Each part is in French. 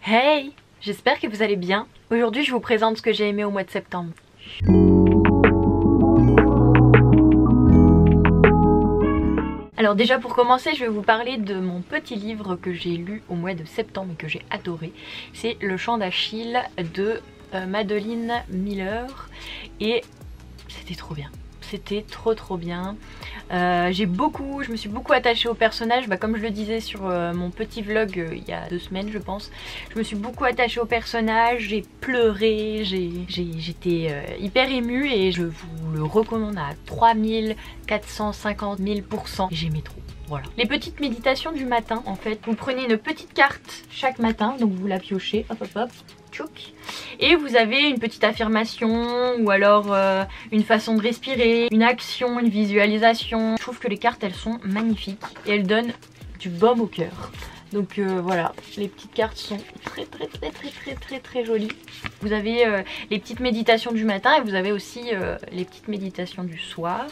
Hey, j'espère que vous allez bien. Aujourd'hui je vous présente ce que j'ai aimé au mois de septembre. Alors déjà pour commencer je vais vous parler de mon petit livre que j'ai lu au mois de septembre et que j'ai adoré. C'est Le Chant d'Achille de Madeline Miller et c'était trop bien. C'était trop bien. Je me suis beaucoup attachée au personnage, comme je le disais sur mon petit vlog il y a 2 semaines je pense. Je me suis beaucoup attachée au personnage, j'ai pleuré, j'étais hyper émue et je vous le recommande à 3450 000%. J'aimais trop. Voilà. Les petites méditations du matin en fait, vous prenez une petite carte chaque matin, donc vous la piochez, hop hop hop, tchouk, et vous avez une petite affirmation ou alors une façon de respirer, une action, une visualisation. Je trouve que les cartes elles sont magnifiques et elles donnent du baume au cœur. Donc voilà, les petites cartes sont très jolies. Vous avez les petites méditations du matin et vous avez aussi les petites méditations du soir.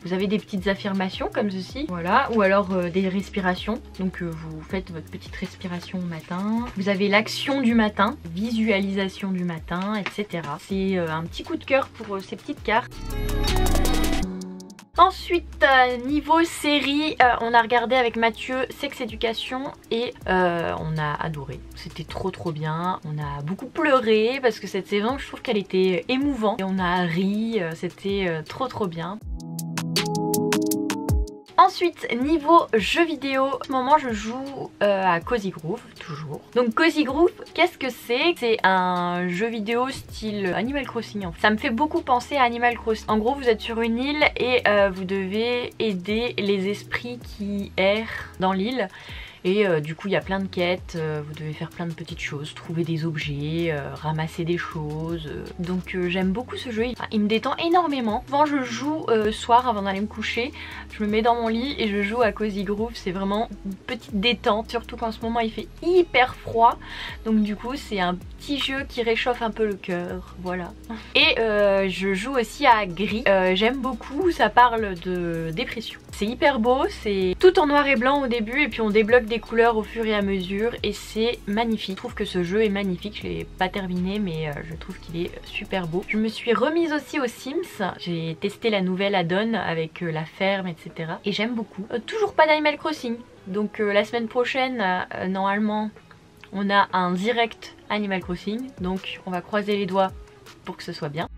Vous avez des petites affirmations comme ceci, voilà, ou alors des respirations. Donc vous faites votre petite respiration au matin. Vous avez l'action du matin, visualisation du matin, etc. C'est un petit coup de cœur pour ces petites cartes. Ensuite, niveau série, on a regardé avec Mathieu Sex Education et on a adoré. C'était trop bien. On a beaucoup pleuré parce que cette saison, je trouve qu'elle était émouvante. Et on a ri, c'était trop bien. Ensuite, niveau jeux vidéo, en ce moment je joue à Cozy Groove, toujours. Donc Cozy Groove, qu'est-ce que c'est? C'est un jeu vidéo style Animal Crossing en fait. Ça me fait beaucoup penser à Animal Crossing. En gros, vous êtes sur une île et vous devez aider les esprits qui errent dans l'île. Et du coup il y a plein de quêtes, vous devez faire plein de petites choses, trouver des objets, ramasser des choses. Donc j'aime beaucoup ce jeu, il me détend énormément. Souvent je joue le soir avant d'aller me coucher, je me mets dans mon lit et je joue à Cozy Groove. C'est vraiment une petite détente, surtout qu'en ce moment il fait hyper froid. Donc du coup c'est un petit jeu qui réchauffe un peu le cœur, voilà. Et je joue aussi à Gris, j'aime beaucoup, ça parle de dépression. C'est hyper beau, c'est tout en noir et blanc au début et puis on débloque des couleurs au fur et à mesure et c'est magnifique. Je trouve que ce jeu est magnifique, je l'ai pas terminé mais je trouve qu'il est super beau. Je me suis remise aussi aux Sims, j'ai testé la nouvelle add-on avec la ferme etc. Et j'aime beaucoup. Toujours pas d'Animal Crossing, donc la semaine prochaine normalement on a un direct Animal Crossing, donc on va croiser les doigts pour que ce soit bien.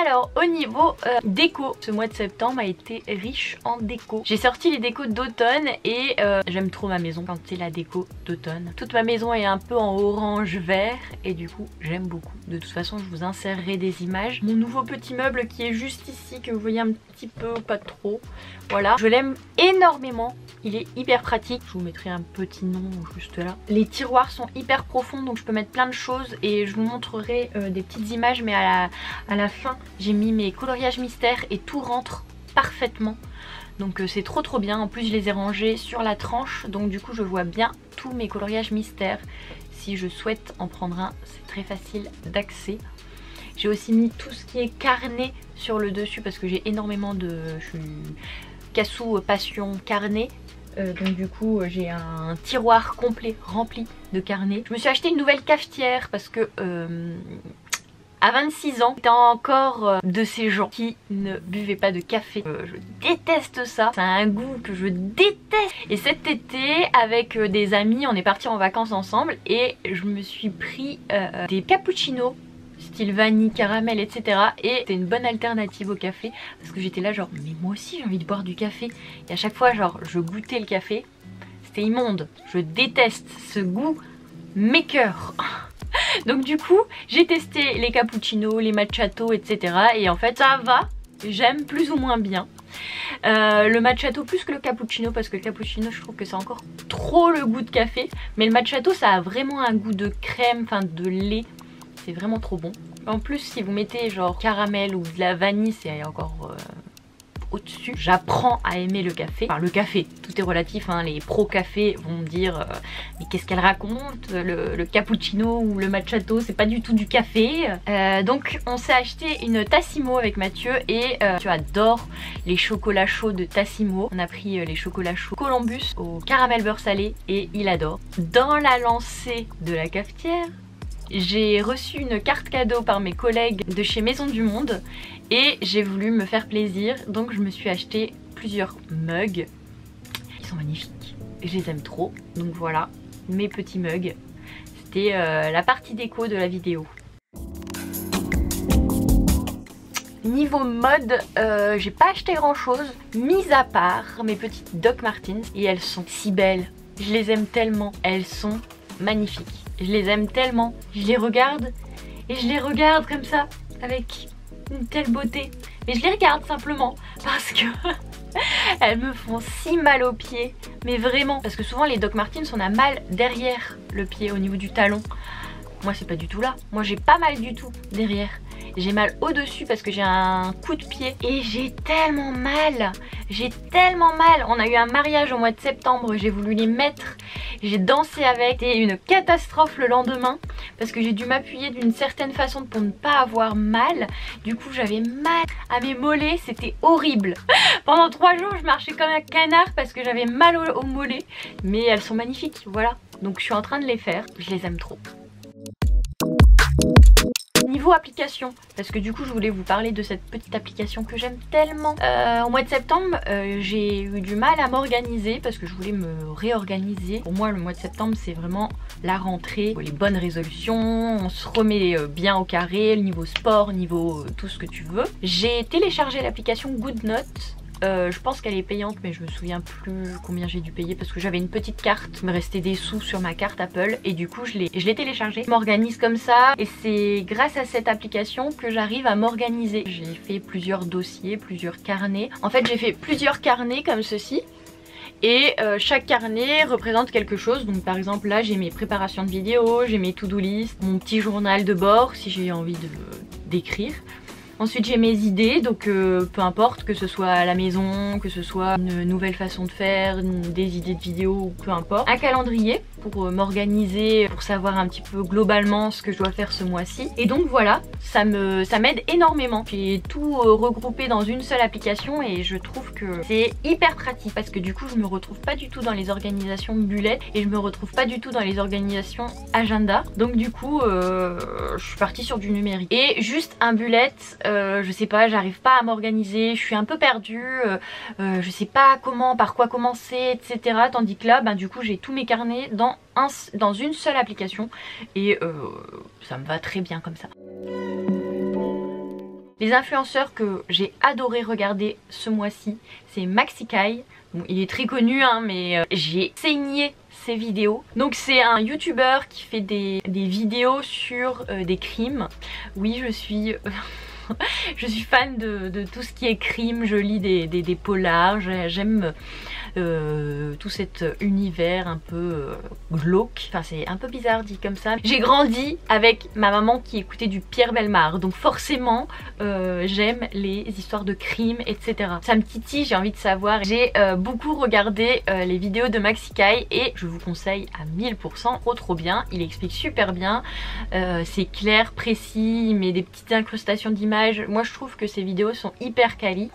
Alors au niveau déco, ce mois de septembre a été riche en déco. J'ai sorti les décos d'automne et j'aime trop ma maison quand c'est la déco d'automne. Toute ma maison est un peu en orange vert et du coup j'aime beaucoup. De toute façon je vous insérerai des images. Mon nouveau petit meuble qui est juste ici, que vous voyez un petit peu, pas trop. Voilà, je l'aime énormément. Il est hyper pratique. Je vous mettrai un petit nom juste là. Les tiroirs sont hyper profonds donc je peux mettre plein de choses et je vous montrerai des petites images mais à la fin j'ai mis mes coloriages mystères et tout rentre parfaitement. Donc c'est trop bien. En plus je les ai rangés sur la tranche donc du coup je vois bien tous mes coloriages mystères. Si je souhaite en prendre un, c'est très facile d'accès. J'ai aussi mis tout ce qui est carnet sur le dessus parce que j'ai énormément de... Je suis cassou passion carnet. Donc du coup j'ai un tiroir complet rempli de carnets. Je me suis acheté une nouvelle cafetière parce que à 26 ans, j'étais encore de ces gens qui ne buvaient pas de café. Je déteste ça, ça a un goût que je déteste. Et cet été, avec des amis, on est partis en vacances ensemble et je me suis pris des cappuccinos style vanille, caramel, etc. Et c'était une bonne alternative au café parce que j'étais là genre mais moi aussi j'ai envie de boire du café. Et à chaque fois genre je goûtais le café, c'était immonde. Je déteste ce goût maker. Donc du coup j'ai testé les cappuccinos, les macchiatos, etc. Et en fait ça va, j'aime plus ou moins bien. Le macchiato plus que le cappuccino parce que le cappuccino je trouve que c'est encore trop le goût de café. Mais le macchiato ça a vraiment un goût de crème, enfin de lait. C'est vraiment trop bon. En plus si vous mettez genre caramel ou de la vanille c'est encore au-dessus. J'apprends à aimer le café. Enfin le café, tout est relatif, hein. Les pro café vont me dire mais qu'est-ce qu'elle raconte, le cappuccino ou le macchiato c'est pas du tout du café. Donc on s'est acheté une Tassimo avec Mathieu et tu adore les chocolats chauds de Tassimo. On a pris les chocolats chauds Columbus au caramel beurre salé et il adore. Dans la lancée de la cafetière, j'ai reçu une carte cadeau par mes collègues de chez Maison du Monde et j'ai voulu me faire plaisir, donc je me suis acheté plusieurs mugs. Ils sont magnifiques, je les aime trop, donc voilà mes petits mugs. C'était la partie déco de la vidéo. Niveau mode, j'ai pas acheté grand chose, mis à part mes petites Doc Martens et elles sont si belles. Je les aime tellement, elles sont magnifiques. Je les aime tellement, je les regarde et je les regarde comme ça avec une telle beauté. Mais je les regarde simplement parce que elles me font si mal aux pieds, mais vraiment. Parce que souvent les Doc Martens on a mal derrière le pied au niveau du talon. Moi c'est pas du tout là, moi j'ai pas mal du tout derrière. J'ai mal au dessus parce que j'ai un coup de pied et j'ai tellement mal. J'ai tellement mal. On a eu un mariage au mois de septembre, j'ai voulu les mettre. J'ai dansé avec, c'était une catastrophe le lendemain parce que j'ai dû m'appuyer d'une certaine façon pour ne pas avoir mal. Du coup j'avais mal à mes mollets, c'était horrible. Pendant 3 jours je marchais comme un canard parce que j'avais mal aux mollets. Mais elles sont magnifiques, voilà. Donc je suis en train de les faire, je les aime trop. Niveau application, parce que du coup je voulais vous parler de cette petite application que j'aime tellement. Au mois de septembre j'ai eu du mal à m'organiser parce que je voulais me réorganiser. Pour moi le mois de septembre c'est vraiment la rentrée, les bonnes résolutions, on se remet bien au carré, le niveau sport, niveau tout ce que tu veux. J'ai téléchargé l'application Goodnotes. Je pense qu'elle est payante mais je me souviens plus combien j'ai dû payer parce que j'avais une petite carte, il me restait des sous sur ma carte Apple et du coup je l'ai téléchargée. Je m'organise comme ça et c'est grâce à cette application que j'arrive à m'organiser. J'ai fait plusieurs dossiers, plusieurs carnets. En fait j'ai fait plusieurs carnets comme ceci. Et chaque carnet représente quelque chose. Donc par exemple là j'ai mes préparations de vidéos, j'ai mes to-do list, mon petit journal de bord si j'ai envie d'écrire. Ensuite j'ai mes idées, donc peu importe que ce soit à la maison, que ce soit une nouvelle façon de faire, des idées de vidéos, peu importe. Un calendrier pour m'organiser, pour savoir un petit peu globalement ce que je dois faire ce mois-ci. Et donc voilà, ça m'aide énormément. J'ai tout regroupé dans une seule application et je trouve que c'est hyper pratique parce que du coup je me retrouve pas du tout dans les organisations bullet et je me retrouve pas du tout dans les organisations agenda. Donc du coup je suis partie sur du numérique. Et juste un bullet, je sais pas, j'arrive pas à m'organiser, je suis un peu perdue, je sais pas comment, par quoi commencer, etc. Tandis que là, du coup j'ai tous mes carnets dans une seule application et ça me va très bien comme ça. Les influenceurs que j'ai adoré regarder ce mois-ci, c'est Maxikai. Bon, il est très connu hein, mais j'ai saigné ses vidéos. Donc c'est un YouTuber qui fait des vidéos sur des crimes. Oui, je suis... je suis fan de tout ce qui est crime, je lis des polars, j'aime tout cet univers un peu glauque. Enfin c'est un peu bizarre dit comme ça. J'ai grandi avec ma maman qui écoutait du Pierre Bellemare, donc forcément j'aime les histoires de crimes, etc. Ça me titille, j'ai envie de savoir. J'ai beaucoup regardé les vidéos de Maxikai et je vous conseille à 1000%, trop bien. Il explique super bien, c'est clair, précis, il met des petites incrustations d'images. Moi je trouve que ces vidéos sont hyper quali.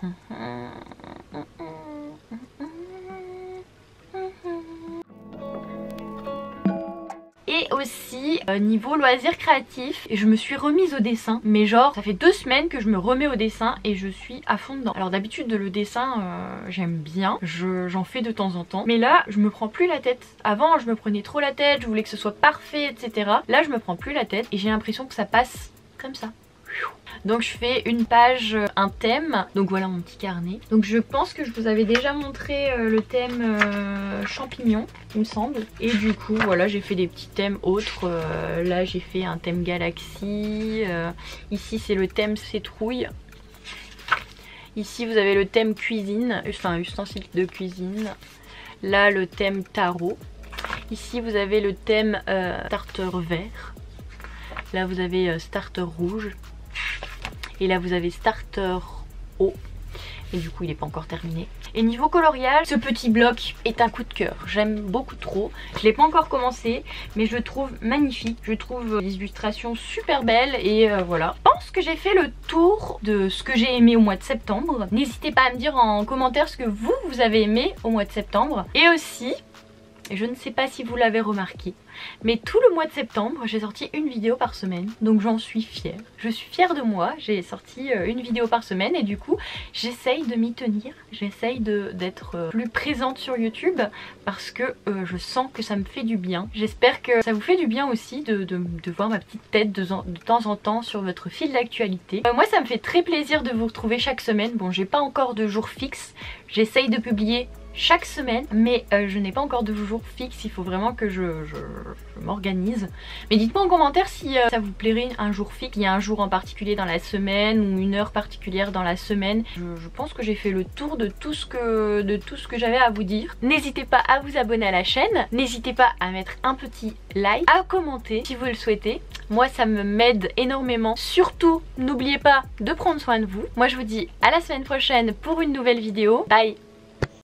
Et aussi niveau loisirs créatifs, je me suis remise au dessin. Mais genre ça fait 2 semaines que je me remets au dessin et je suis à fond dedans. Alors d'habitude le dessin j'aime bien, j'en fais de temps en temps. Mais là je me prends plus la tête. Avant je me prenais trop la tête, je voulais que ce soit parfait, etc. Là je me prends plus la tête et j'ai l'impression que ça passe comme ça. Donc je fais une page, un thème. Donc voilà mon petit carnet. Donc je pense que je vous avais déjà montré le thème champignon, il me semble. Et du coup voilà, j'ai fait des petits thèmes autres. Là j'ai fait un thème galaxie. Ici c'est le thème citrouille. Ici vous avez le thème cuisine, enfin ustensiles de cuisine. Là le thème tarot. Ici vous avez le thème starter vert. Là vous avez starter rouge. Et là vous avez starter eau. et du coup il n'est pas encore terminé. Et niveau coloriage, ce petit bloc est un coup de cœur, j'aime beaucoup trop. Je l'ai pas encore commencé mais je le trouve magnifique, je trouve les illustrations super belles et voilà. Je pense que j'ai fait le tour de ce que j'ai aimé au mois de septembre. N'hésitez pas à me dire en commentaire ce que vous avez aimé au mois de septembre. Et aussi, je ne sais pas si vous l'avez remarqué, mais tout le mois de septembre j'ai sorti une vidéo par semaine, donc j'en suis fière. Je suis fière de moi, j'ai sorti une vidéo par semaine et du coup j'essaye de m'y tenir, j'essaye d'être plus présente sur YouTube parce que je sens que ça me fait du bien. J'espère que ça vous fait du bien aussi de voir ma petite tête de temps en temps sur votre fil d'actualité. Moi ça me fait très plaisir de vous retrouver chaque semaine. Bon, j'ai pas encore de jour fixe, j'essaye de publier chaque semaine mais je n'ai pas encore de jour fixe, il faut vraiment que je m'organise. Mais dites-moi en commentaire si ça vous plairait un jour fixe, il y a un jour en particulier dans la semaine ou une heure particulière dans la semaine. Je pense que j'ai fait le tour de tout ce que j'avais à vous dire. N'hésitez pas à vous abonner à la chaîne, n'hésitez pas à mettre un petit like, à commenter si vous le souhaitez. Moi ça m'aide énormément. Surtout n'oubliez pas de prendre soin de vous. Moi je vous dis à la semaine prochaine pour une nouvelle vidéo. Bye.